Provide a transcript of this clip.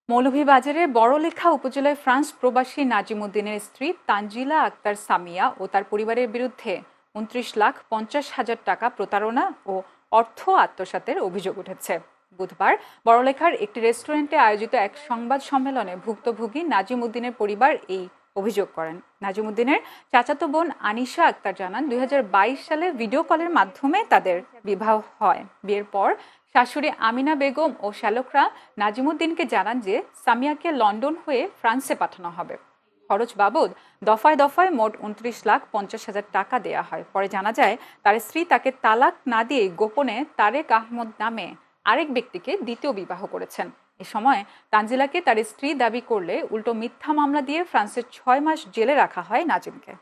মৌলভীবাজারের বড়লেখা উপজেলায় ফ্রান্স প্রবাসী নাজিমুদ্দিনের স্ত্রী তানজিলা আক্তার সামিয়া ও তার পরিবারের বিরুদ্ধে ২৯,৫০,০০০ টাকা প্রতারণা ও অর্থ আত্মসাতের অভিযোগ উঠেছে। বুধবার বড়লেখার একটি রেস্টুরেন্টে আয়োজিত এক সংবাদ সম্মেলনে ভুক্তভোগী নাজিমুদ্দিনের পরিবার এই অভিযোগ করেন। নাজিমুদ্দিনের চাচাতো বোন আনিশা আক্তার জানান, ২০২২ সালে ভিডিও কলের মাধ্যমে তাদের বিবাহ হয়। বিয়ের পর শাশুড়ি আমিনা বেগম ও শ্যালকরা নাজিমুদ্দিনকে জানান যে সামিয়াকে লন্ডন হয়ে ফ্রান্সে পাঠানো হবে। খরচ বাবদ দফায় দফায় মোট ২৯,৫০,০০০ টাকা দেয়া হয়। পরে জানা যায় তার স্ত্রী তাকে তালাক না দিয়ে গোপনে তারেক আহমদ নামে আরেক ব্যক্তিকে দ্বিতীয় বিবাহ করেছেন। এ সময় তানজিলাকে তার স্ত্রী দাবি করলে উল্টো মিথ্যা মামলা দিয়ে ফ্রান্সের ৬ মাস জেলে রাখা হয় নাজিমকে।